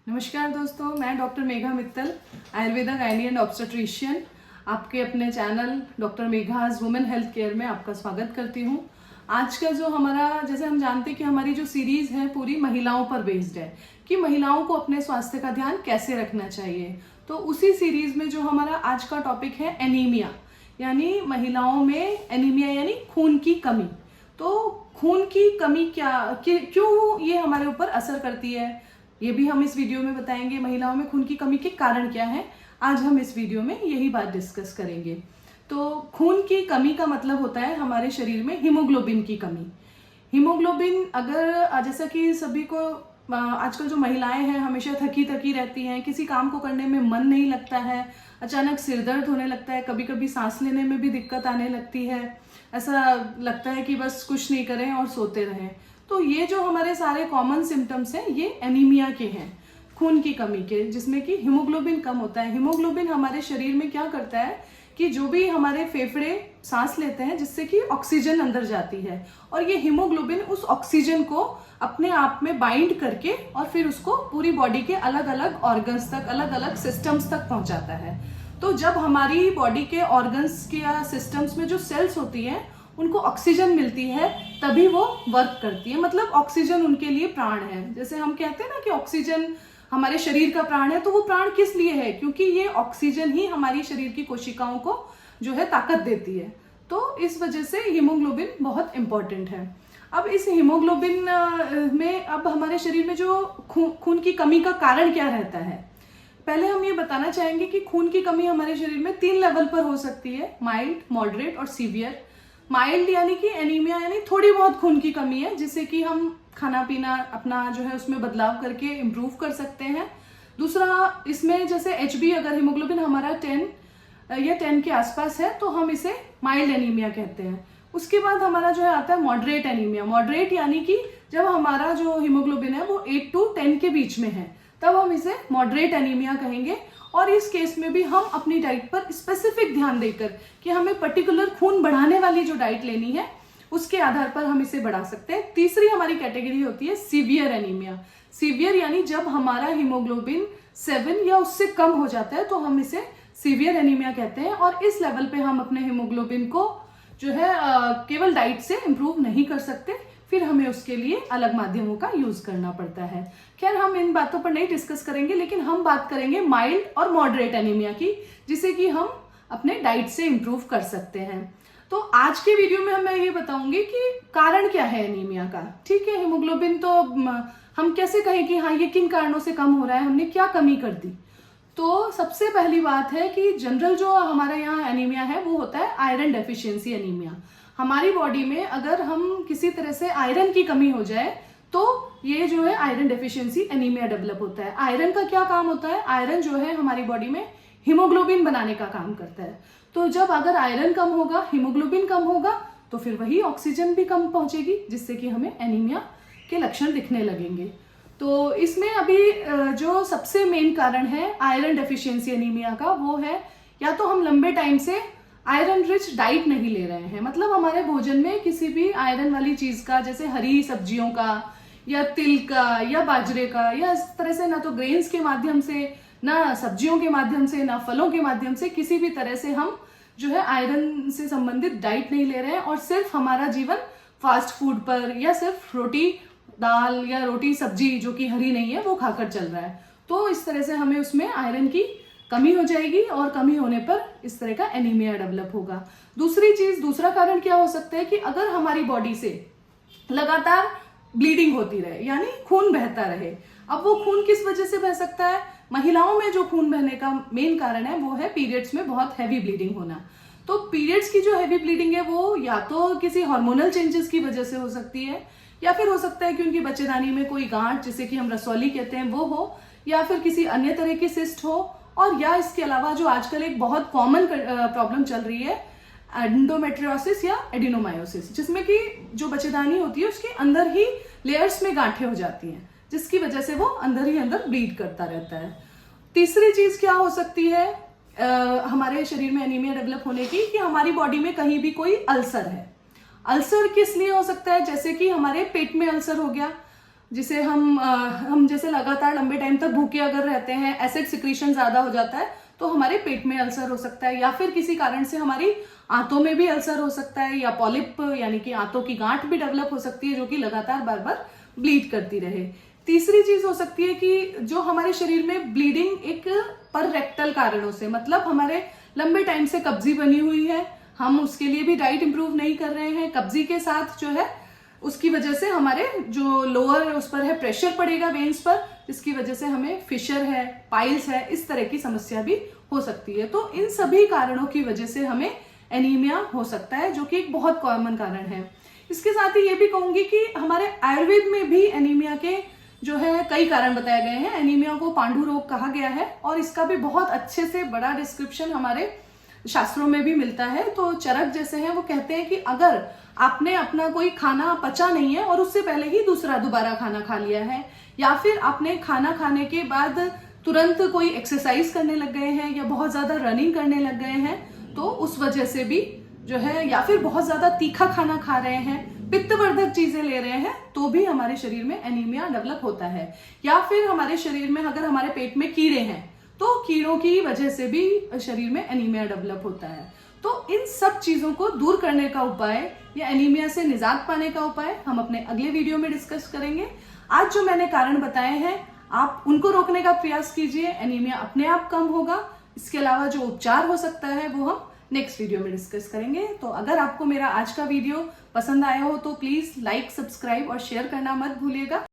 नमस्कार दोस्तों, मैं doctor Megha Mittal, Ayurveda gynae and obstetrician, आपके अपने channel doctor मेघाज women health care में आपका स्वागत करती हूँ। आज का जो हमारा, जैसे हम जानते हैं कि हमारी जो सीरीज़ है पूरी महिलाओं पर बेस्ड है कि महिलाओं को अपने स्वास्थ्य का ध्यान कैसे रखना चाहिए। तो उसी सीरीज़ में जो हमारा आज का टॉपिक है एनीमिया, यानी महिलाओं में एनीमिया यानी खून की कमी। तो खून की कमी क्यों ये हमारे ऊपर असर करती है, ये भी हम इस वीडियो में बताएंगे। महिलाओं में खून की कमी के कारण क्या है, आज हम इस वीडियो में यही बात डिस्कस करेंगे। तो खून की कमी का मतलब होता है हमारे शरीर में हीमोग्लोबिन की कमी। हीमोग्लोबिन अगर, जैसा कि सभी को आजकल जो महिलाएं हैं हमेशा थकी थकी रहती हैं, किसी काम को करने में मन नहीं लगता है, अचानक सिर दर्द होने लगता है, कभी कभी सांस लेने में भी दिक्कत आने लगती है, ऐसा लगता है कि बस कुछ नहीं करें और सोते रहें। तो ये जो हमारे सारे कॉमन सिम्टम्स हैं ये एनीमिया के हैं, खून की कमी के, जिसमें कि हीमोग्लोबिन कम होता है। हीमोग्लोबिन हमारे शरीर में क्या करता है कि जो भी हमारे फेफड़े सांस लेते हैं जिससे कि ऑक्सीजन अंदर जाती है, और ये हीमोग्लोबिन उस ऑक्सीजन को अपने आप में बाइंड करके और फिर उसको पूरी बॉडी के अलग अलग ऑर्गन्स तक, अलग अलग सिस्टम्स तक पहुंचाता है। तो जब हमारी बॉडी के ऑर्गन्स के या सिस्टम्स में जो सेल्स होती हैं उनको ऑक्सीजन मिलती है तभी वो वर्क करती है, मतलब ऑक्सीजन उनके लिए प्राण है। जैसे हम कहते हैं ना कि ऑक्सीजन हमारे शरीर का प्राण है, तो वो प्राण किस लिए है, क्योंकि ये ऑक्सीजन ही हमारी शरीर की कोशिकाओं को जो है ताकत देती है। तो इस वजह से हीमोग्लोबिन बहुत इंपॉर्टेंट है। अब इस हीमोग्लोबिन में अब हमारे शरीर में जो खून की कमी का कारण क्या रहता है, पहले हम ये बताना चाहेंगे कि खून की कमी हमारे शरीर में 3 लेवल पर हो सकती है, माइल्ड, मॉडरेट और सीवियर। माइल्ड यानी कि एनीमिया यानी थोड़ी बहुत खून की कमी है, जिससे कि हम खाना पीना अपना जो है उसमें बदलाव करके इम्प्रूव कर सकते हैं। दूसरा, इसमें जैसे HB, अगर हीमोग्लोबिन हमारा 10 या 10 के आसपास है तो हम इसे माइल्ड एनीमिया कहते हैं। उसके बाद हमारा जो है आता है मॉडरेट एनीमिया। मॉडरेट यानी कि जब हमारा जो हीमोग्लोबिन है वो 8 to 10 के बीच में है, तब हम इसे मॉडरेट एनीमिया कहेंगे। और इस केस में भी हम अपनी डाइट पर स्पेसिफिक ध्यान देकर कि हमें पर्टिकुलर खून बढ़ाने वाली जो डाइट लेनी है उसके आधार पर हम इसे बढ़ा सकते हैं। तीसरी हमारी कैटेगरी होती है सीवियर एनीमिया। सीवियर यानी जब हमारा हीमोग्लोबिन 7 या उससे कम हो जाता है तो हम इसे सीवियर एनीमिया कहते हैं। और इस लेवल पे हम अपने हीमोग्लोबिन को जो है केवल डाइट से इम्प्रूव नहीं कर सकते, फिर हमें उसके लिए अलग माध्यमों का यूज करना पड़ता है। खैर, हम इन बातों पर नहीं डिस्कस करेंगे, लेकिन हम बात करेंगे माइल्ड और मॉडरेट एनीमिया की, जिसे कि हम अपने डाइट से इम्प्रूव कर सकते हैं। तो आज के वीडियो में मैं ये बताऊंगी कि कारण क्या है एनीमिया का। ठीक है, हीमोग्लोबिन तो हम कैसे कहें कि हाँ ये किन कारणों से कम हो रहा है, हमने क्या कमी कर दी। तो सबसे पहली बात है कि जनरल जो हमारे यहाँ एनीमिया है वो होता है आयरन डेफिशिएंसी एनीमिया। हमारी बॉडी में अगर हम किसी तरह से आयरन की कमी हो जाए तो ये जो है आयरन डेफिशिएंसी एनीमिया डेवलप होता है। आयरन का क्या काम होता है, आयरन जो है हमारी बॉडी में हीमोग्लोबिन बनाने का काम करता है। तो जब अगर आयरन कम होगा, हीमोग्लोबिन कम होगा, तो फिर वही ऑक्सीजन भी कम पहुंचेगी, जिससे कि हमें एनीमिया के लक्षण दिखने लगेंगे। तो इसमें अभी जो सबसे मेन कारण है आयरन डेफिशिएंसी एनीमिया का, वो है या तो हम लंबे टाइम से आयरन रिच डाइट नहीं ले रहे हैं, मतलब हमारे भोजन में किसी भी आयरन वाली चीज का, जैसे हरी सब्जियों का या तिल का या बाजरे का, या इस तरह से ना तो ग्रेन्स के माध्यम से, ना सब्जियों के माध्यम से, ना फलों के माध्यम से, किसी भी तरह से हम जो है आयरन से संबंधित डाइट नहीं ले रहे हैं, और सिर्फ हमारा जीवन फास्ट फूड पर या सिर्फ रोटी दाल या रोटी सब्जी जो कि हरी नहीं है वो खाकर चल रहा है। तो इस तरह से हमें उसमें आयरन की कमी हो जाएगी, और कमी होने पर इस तरह का एनीमिया डेवलप होगा। दूसरी चीज, दूसरा कारण क्या हो सकता है कि अगर हमारी बॉडी से लगातार ब्लीडिंग होती रहे, यानी खून बहता रहे। अब वो खून किस वजह से बह सकता है, महिलाओं में जो खून बहने का मेन कारण है वो है पीरियड्स में बहुत हैवी ब्लीडिंग होना। तो पीरियड्स की जो हैवी ब्लीडिंग है वो या तो किसी हार्मोनल चेंजेस की वजह से हो सकती है, या फिर हो सकता है कि उनकी बच्चेदानी में कोई गांठ, जिसे कि हम रसौली कहते हैं, वो हो, या फिर किसी अन्य तरह की सिस्ट हो, और या इसके अलावा जो आजकल एक बहुत कॉमन प्रॉब्लम चल रही है एंडोमेट्रियोसिस या एडिनोमायोसिस, जिसमें कि जो बच्चेदानी होती है उसके अंदर ही लेयर्स में गांठें हो जाती हैं, जिसकी वजह से वो अंदर ही अंदर ब्लीड करता रहता है। तीसरी चीज क्या हो सकती है हमारे शरीर में एनीमिया डेवलप होने की, कि हमारी बॉडी में कहीं भी कोई अल्सर है। अल्सर किस लिए हो सकता है, जैसे कि हमारे पेट में अल्सर हो गया, जिसे हम जैसे लगातार लंबे टाइम तक भूखे अगर रहते हैं, एसिड सिक्रीशन ज्यादा हो जाता है तो हमारे पेट में अल्सर हो सकता है, या फिर किसी कारण से हमारी आंतों में भी अल्सर हो सकता है, या पॉलिप यानी कि आंतों की गांठ भी डेवलप हो सकती है जो कि लगातार बार बार ब्लीड करती रहे। तीसरी चीज हो सकती है कि जो हमारे शरीर में ब्लीडिंग एक पर रेक्टल कारणों से, मतलब हमारे लंबे टाइम से कब्जी बनी हुई है, हम उसके लिए भी डाइट इंप्रूव नहीं कर रहे हैं, कब्जी के साथ जो है उसकी वजह से हमारे जो लोअर उस पर है प्रेशर पड़ेगा वेन्स पर, जिसकी वजह से हमें फिशर है, पाइल्स है, इस तरह की समस्या भी हो सकती है। तो इन सभी कारणों की वजह से हमें एनीमिया हो सकता है, जो कि एक बहुत कॉमन कारण है। इसके साथ ही ये भी कहूंगी कि हमारे आयुर्वेद में भी एनीमिया के जो है कई कारण बताए गए हैं। एनीमिया को पांडु रोग कहा गया है और इसका भी बहुत अच्छे से बड़ा डिस्क्रिप्शन हमारे शास्त्रों में भी मिलता है। तो चरक जैसे हैं वो कहते हैं कि अगर आपने अपना कोई खाना पचा नहीं है और उससे पहले ही दूसरा दोबारा खाना खा लिया है, या फिर आपने खाना खाने के बाद तुरंत कोई एक्सरसाइज करने लग गए हैं या बहुत ज्यादा रनिंग करने लग गए हैं, तो उस वजह से भी जो है, या फिर बहुत ज्यादा तीखा खाना खा रहे हैं, पित्तवर्धक चीजें ले रहे हैं, तो भी हमारे शरीर में एनीमिया डेवलप होता है। या फिर हमारे शरीर में अगर हमारे पेट में कीड़े हैं तो कीड़ों की वजह से भी शरीर में एनीमिया डेवलप होता है। तो इन सब चीजों को दूर करने का उपाय या एनीमिया से निजात पाने का उपाय हम अपने अगले वीडियो में डिस्कस करेंगे। आज जो मैंने कारण बताए हैं आप उनको रोकने का प्रयास कीजिए, एनीमिया अपने आप कम होगा। इसके अलावा जो उपचार हो सकता है वो हम नेक्स्ट वीडियो में डिस्कस करेंगे। तो अगर आपको मेरा आज का वीडियो पसंद आया हो तो प्लीज लाइक, सब्सक्राइब और शेयर करना मत भूलिएगा।